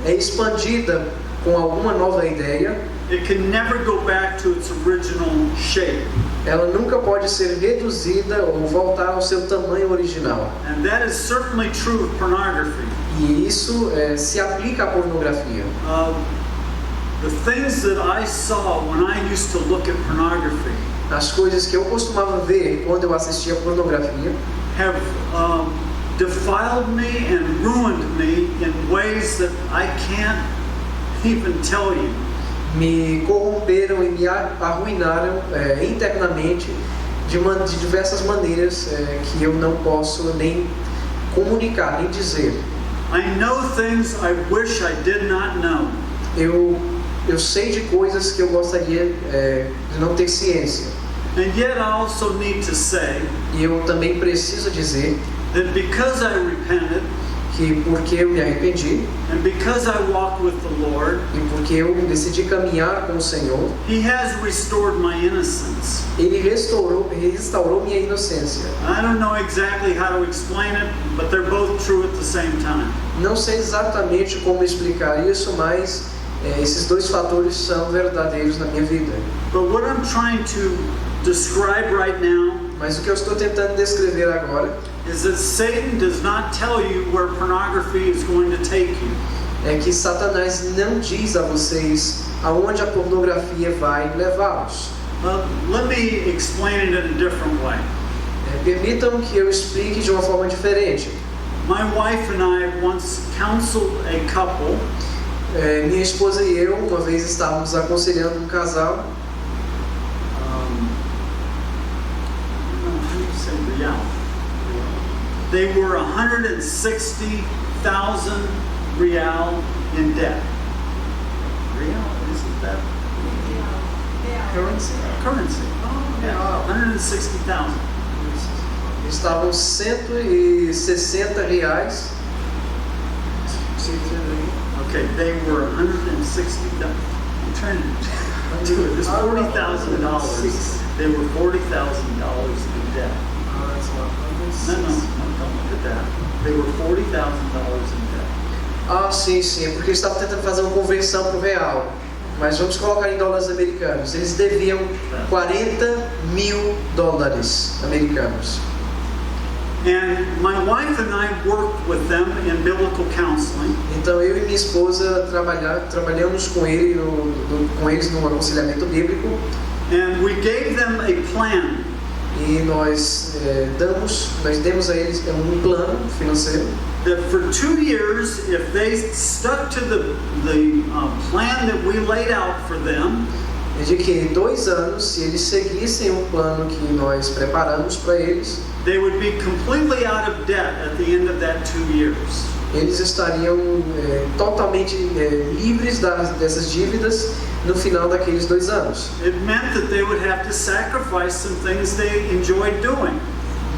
é expandida com alguma nova ideia, it can never go back to its original shape. ela nunca pode ser reduzida ou voltar ao seu tamanho original. And that is certainly true of pornography. E isso se aplica à pornografia. The things that I saw when I used to look at pornography As coisas que eu costumava ver quando eu assistia pornografia have defiled me and ruined me in ways that I can't even tell you. me corromperam e me arruinaram internamente de diversas maneiras que eu não posso nem comunicar, nem dizer. I know things I wish I did not know. Eu sei de coisas que eu gostaria de não ter ciência. And yet I also need to say E eu também preciso dizer that because I repented que porque eu me arrependi and because I walk with the Lord, e porque eu decidi caminhar com o Senhor, He has restored my innocence. Ele restaurou minha inocência. I don't know exactly how to explain it, but they're both true at the same time. Não sei exatamente como explicar isso, mas esses dois fatores são verdadeiros na minha vida. But what I'm trying to describe right now Mas o que eu estou tentando descrever agora is that Satan does not tell you where pornography is going to take you. é que Satanás não diz a vocês aonde a pornografia vai levá-los. Let me explain it in a different way. Permitam que eu explique de uma forma diferente. My wife and I once counseled a couple Minha esposa e eu uma vez estávamos aconselhando um casal. They were 160,000 real in debt. Real? Isn't that Currency? currency? Oh, yeah, 160,000. Estavam R$160. Okay, they were 160,000. I'm trying to do it. It's $40,000. They were $40,000 in debt. No, don't look at that. They were $40,000 in debt. Ah, sim, é porque eles estavam tentando fazer uma conversão para o real. Mas vamos colocar em dólares americanos. Eles deviam $40 mil americanos. And my wife and I worked with them in biblical counseling. Então eu e minha esposa trabalhamos com eles no aconselhamento bíblico. And we gave them a plan. E nós demos a eles um plano financeiro. that for 2 years, if they stuck to the plan that we laid out for them, É de que em 2 anos, se eles seguissem o plano que nós preparamos para eles, they would be completely out of debt at the end of that 2 years. eles estariam totalmente livres dessas dívidas no final daqueles 2 anos. It meant that they would have to sacrifice some things they enjoyed doing.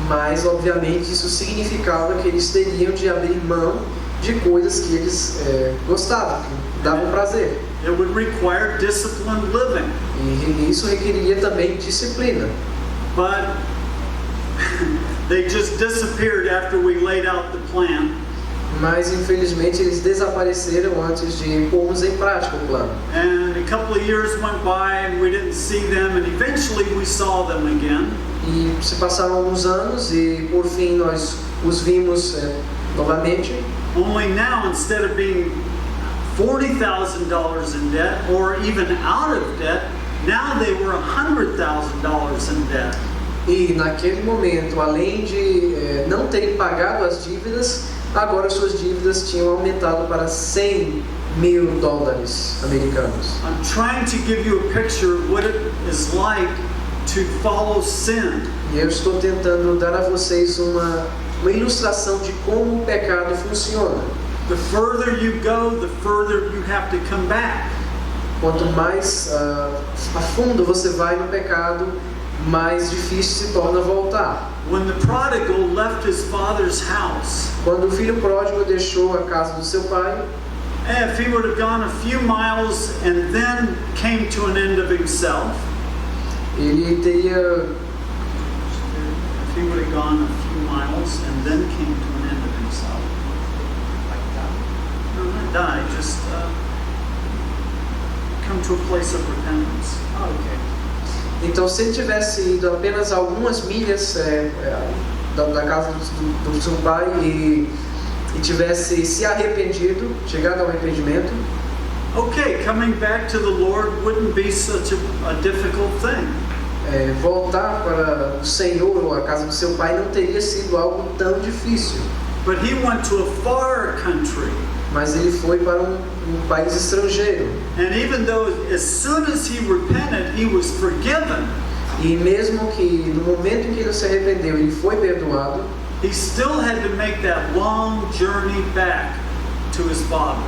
Mas, obviamente, isso significava que eles teriam de abrir mão de coisas que eles gostavam, que davam prazer. It would require disciplined living. E isso requeriria também disciplina. But they just disappeared after we laid out the plan. Mas, infelizmente, eles desapareceram antes de pormos em prática o plano. And a couple of years went by and we didn't see them, and eventually we saw them again. E se passaram alguns anos e, por fim, nós os vimos novamente. Only now, instead of being $40,000 in debt or even out of debt, now they were $100,000 in debt. E naquele momento, além de não terem pagado as dívidas, agora suas dívidas tinham aumentado para $100 mil americanos. I'm trying to give you a picture of what it is like to follow sin. E eu estou tentando dar a vocês uma ilustração de como o pecado funciona. The further you go, the further you have to come back. Quanto mais a fundo você vai no pecado, mais difícil se torna voltar. When the prodigal left his father's house, Quando o filho pródigo deixou a casa do seu pai, if he would have gone a few miles and then came to an end of himself, ele teria if he would have gone a few miles and then came to an end of himself, no, not die, just come to a place of repentance. Oh, okay. Então, se ele tivesse ido apenas algumas milhas da casa do seu pai e tivesse se arrependido, chegado ao arrependimento, Okay, coming back to the Lord wouldn't be such a difficult thing. Voltar para o Senhor ou a casa do seu pai não teria sido algo tão difícil. But he went to a far country. Mas ele foi para um país estrangeiro. And even though as soon as he repented, he was forgiven, E mesmo que no momento em que ele se arrependeu, ele foi perdoado, he still had to make that long journey back to his father.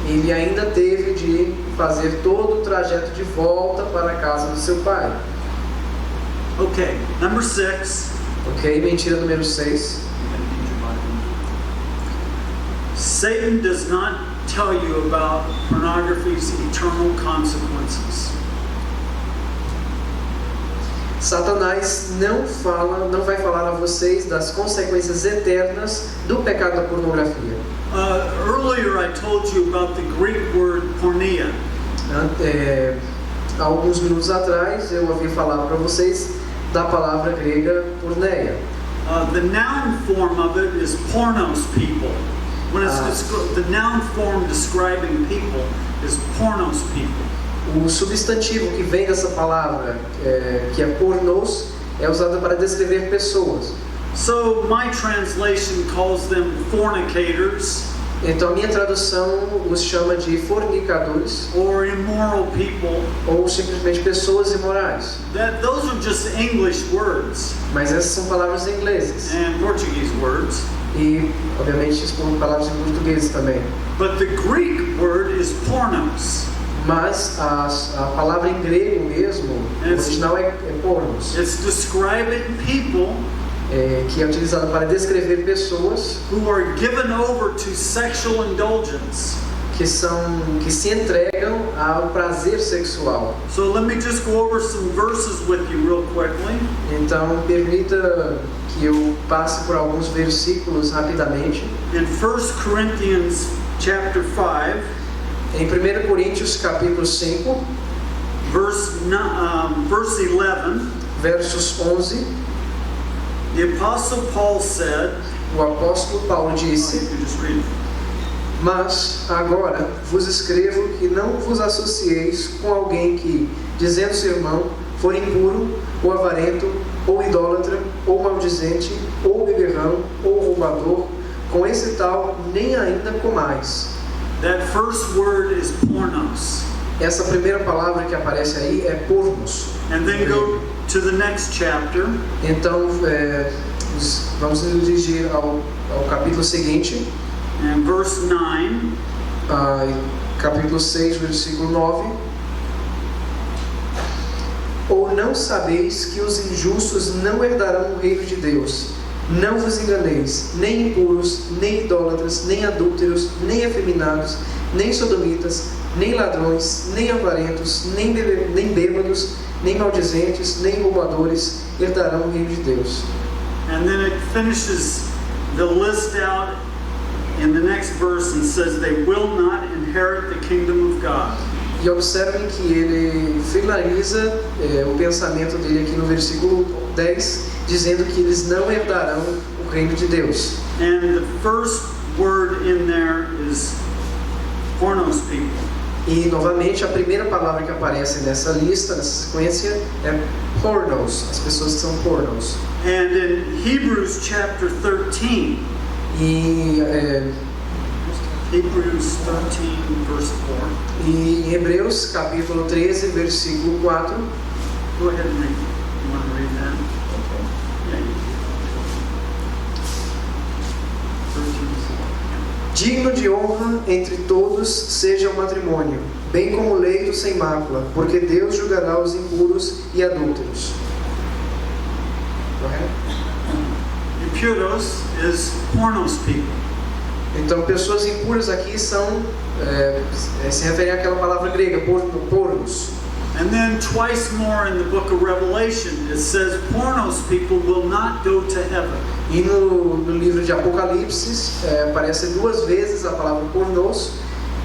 ele ainda teve de fazer todo o trajeto de volta para a casa do seu pai. Okay, number 6. Ok? Mentira número 6. Satan does not tell you about pornography's eternal consequences. Satanás não vai falar a vocês das consequências eternas do pecado da pornografia. Earlier I told you about the Greek word porneia. Há alguns minutos atrás eu havia falado para vocês da palavra grega porneia. The noun form of it is pornos people. When it's the noun form describing people is pornos people. O substantivo que vem dessa palavra, que é pornos, é usado para descrever pessoas. So my translation calls them fornicators Então a minha tradução os chama de fornicadores or immoral people. ou simplesmente pessoas imorais. Those are just English words Mas essas são palavras inglesas and Portuguese words. e, obviamente, são palavras em português também. But the Greek word is pornos. Mas a palavra em grego mesmo, o original é pornos, It's describing people que é utilizado para descrever pessoas who are given over to sexual indulgence. que se entregam ao prazer sexual. So let me just go over some verses with you real quickly. Então, permita que eu passe por alguns versículos rapidamente. In 1 Corinthians chapter 5, Em 1 Coríntios capítulo 5, verse 11, versos 11, the Apostle Paul said, o apóstolo Paulo disse: you just read it. Mas agora vos escrevo que não vos associeis com alguém que, dizendo ser irmão, for impuro, ou avarento, ou idólatra, ou maldizente, ou beberrão, ou roubador, com esse tal nem ainda comais. That first word is pornos. Essa primeira palavra que aparece aí é pornos. And then go to the next chapter. Então, vamos nos dirigir ao capítulo seguinte, And verse 9. Capítulo 6, versículo 9. Ou não sabeis que os injustos não herdarão o reino de Deus? Não vos enganeis, nem impuros, nem idólatras, nem adúlteros, nem afeminados, nem sodomitas, nem ladrões, nem avarentos, nem bêbados, nem maldizentes, nem roubadores herdarão o reino de Deus. And then it finishes the list out in the next verse and says they will not inherit the kingdom of God. E observem que ele finaliza o pensamento dele aqui no versículo 10, dizendo que eles não herdarão o reino de Deus. And the first word in there is pornos people. E novamente a primeira palavra que aparece nessa lista, nessa sequência, é pornos, as pessoas que são pornos. And in Hebrews chapter 13, E Hebrews 13 verse 4. E em Hebreus capítulo 13, versículo 4. Go ahead and read. You want to read that? Yeah. 13:4. Digno de honra entre todos seja o matrimônio, bem como o leito sem mácula, porque Deus julgará os impuros e adúlteros. Correto? Impuros is pornos people. Então, pessoas impuras aqui são, se referem àquela palavra grega, pornos. And then twice more in the book of Revelation, it says pornos people will not go to heaven. E no livro de Apocalipse, aparece duas vezes a palavra pornos,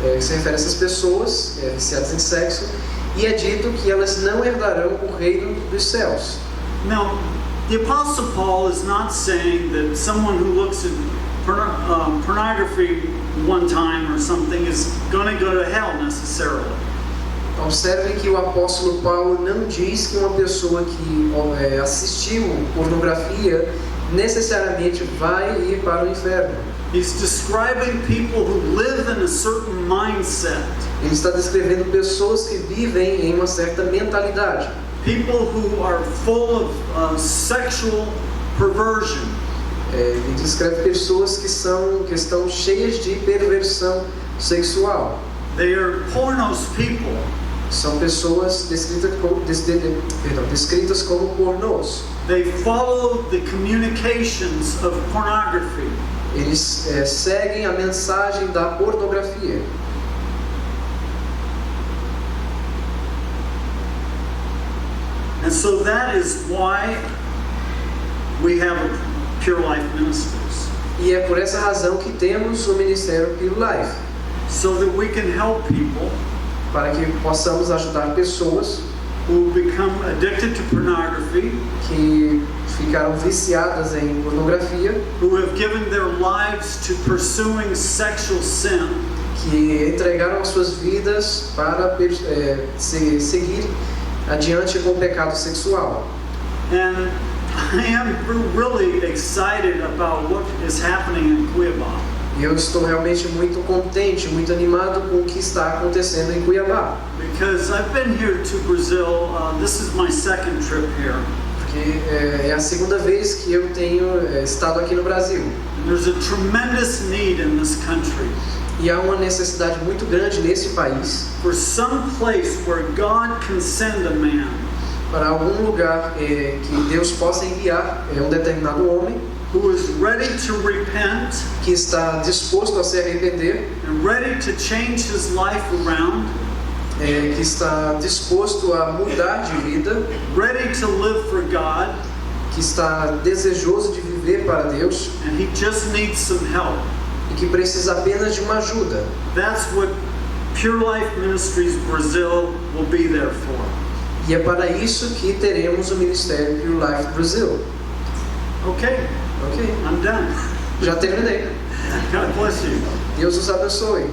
que se refere a essas pessoas viciadas em sexo, e é dito que elas não herdarão o reino dos céus. Now, the Apostle Paul is not saying that someone who looks at pornography one time or something is going to go to hell necessarily. Observem que o apóstolo Paulo não diz que uma pessoa que assistiu pornografia necessariamente vai ir para o inferno. He's describing people who live in a certain mindset. Ele está descrevendo pessoas que vivem em uma certa mentalidade. People who are full of sexual perversion. Ele descreve pessoas que estão cheias de perversão sexual. They are pornos people. São pessoas descritas como pornôs. They follow the communications of pornography. Eles seguem a mensagem da pornografia. And so that is why we have Pure Life Ministries. E é por essa razão que temos o Ministério Pure Life. So that we can help people Para que possamos ajudar pessoas who become addicted to pornography, que ficaram viciadas em pornografia, who have given their lives to pursuing sexual sin, que entregaram as suas vidas para seguir adiante com o pecado sexual. and I am really excited about what is happening in Cuiabá. E eu estou realmente muito contente, muito animado com o que está acontecendo em Cuiabá. Because I've been here to Brazil, this is my second trip here. Porque é a segunda vez que eu tenho estado aqui no Brasil. And there's a tremendous need in this country E há uma necessidade muito grande nesse país for some place where God can send a man para algum lugar que Deus possa enviar um determinado homem who is ready to repent que está disposto a se arrepender, and ready to change his life around, que está disposto a mudar de vida, ready to live for God, que está desejoso de viver para Deus and he just needs some help. e que precisa apenas de uma ajuda. That's what Pure Life Ministries Brazil will be there for. E é para isso que teremos o Ministério Pure Life Brasil. Okay, Ok? I'm done. Já terminei. God bless you. Deus os abençoe.